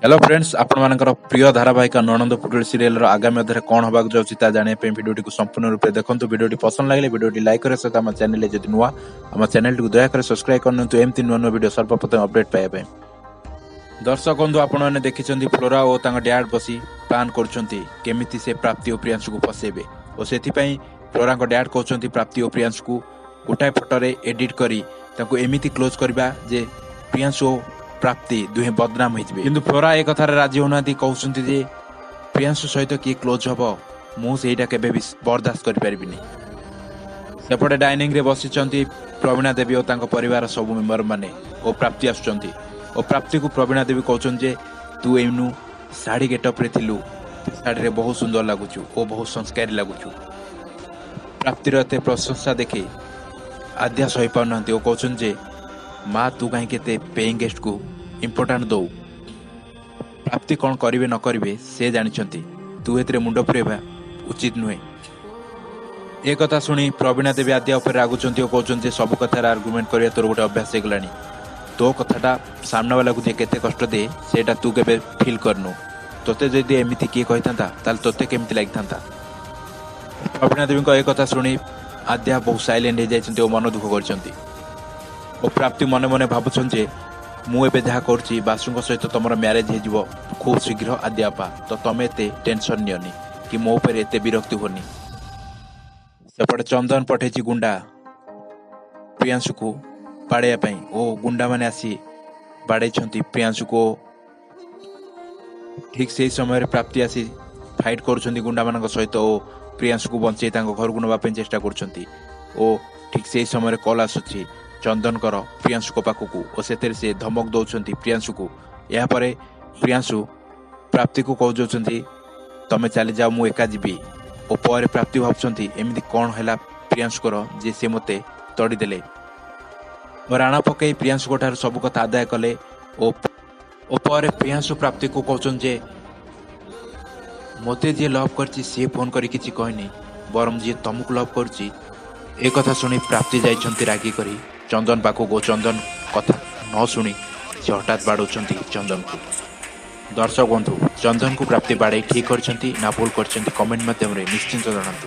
Hello friends, आपण मानकर प्रिय धारावाहिक ननंद पुटुल सीरियल आगामी अध्याय कौन होगा जाऊँगी ता जाने भिडियोटी को संपूर्ण रूप देखो। भिडियोटी पसंद लगे भिडियोटी लाइक करे सहित आम चैनल जब नुआ आम चैनल को दयाकर सब्सक्राइब करनी एमती नुआ नुआ भिडियो सर्वप्रथम अपडेट पाइबा। दर्शक बंधु आपण मैंने देखिं फ्लोरा और डैड बसी प्लान करमी से प्राप्ति और प्रियांशु को फसेबे और से फ्लोरा डैड कहते प्राप्ति और प्रियांशु को गोटाए फटोरे एडिट करी एमती क्लोज करवा जे प्रियांशु प्राप्ति दुहे बदनाम होइजिबे। किंतु फ्लोरा एक कथार राजी होना कहते जे प्रियांशु सहित किए क्लोज हम मुझा केबे भी बर्दाश्त कर पारिबिनी। सेपटे डाइनिंग रे बसिचंती प्रवीणा देवी और तांको परिवार सब मेंबर माने और प्राप्ति आसुचंती और प्राप्ति को प्रवीणा देवी कहते जे तू एनु साड़ी गेटअप रे थिलु, साड़ी रे बहुत सुंदर लागुचु और बहुत संस्कारी लागुचु। प्राप्तिर एते प्रशंसा देखि आद्या सही पाउनांती और कहते जे माँ तू कहीं केते पेइंग गेस्ट को इम्पोर्टाट दौ। प्राप्ति कौन करेंगे न करेंगे से जानते, तू ए मुंड पुरेबा उचित नुहे। एक कथा शुणी प्रवीणा देवी आद्या उपर रागुंट और कहते सब कथार आर्गुमेंट करिया तोर गोटे अभ्यास हो गलानी। तो कथाटा सामना वाला को केते कष्ट दे सेटा तू केबे फील करनु। तोते जदि एमिति किए कहितांता ताले तोते केमिति लागितांता। प्रवीणा देवी एक कथा शुणी आद्या बहुत साइलेंट हो जाइछन्ती और मन दुख करछन्ती और प्राप्ति मने मने भावुन जे मुझे जहाँ कर बासु सहित तुम म्यारेज हो खूब शीघ्र आद्यापा, तो तुम एत टेंशन नियनी कि मो पर एत विरक्ति होनी। सेपटे चंदन पठे गुंडा प्रियांशु को बाड़ाई ओ गुंडा माने आसी बाड़े प्रियांशु को। ठीक से समय प्राप्ति आसी फाइट कर गुंडा मान सहित और प्रियांशु को बंचे घर को नापी चेष्टा कर। ठीक से समय कल आसुची चंदन कर प्रियांशु को पाखक और से धमक दौरान प्रियांशु को। यापर प्रियांशु प्राप्ति को कह दौरान तमें चली जाओ मु एका जीवी और पर प्राप्ति भावुंट एमती कौन है प्रियांशु कर जे से मत तड़ीदे और राणा पकई प्रियांशु ठार सब कथा आदाय कले और पर प्रियांशु प्राप्ति को कहते मते जी लव कर सी फोन कर किसी कहनी बरम जी तुमको लव कर। एक कथा शुणी प्राप्ति जाइछन्ती रागी करी चंदन पाखक को। चंदन कथा न शुणी से हठात बाड़ौंट चंदन को। दर्शक बंधु चंदन को प्राप्ति बाड़े ठीक कर भूल कर कमेंट माध्यम निश्चिंत जनातु।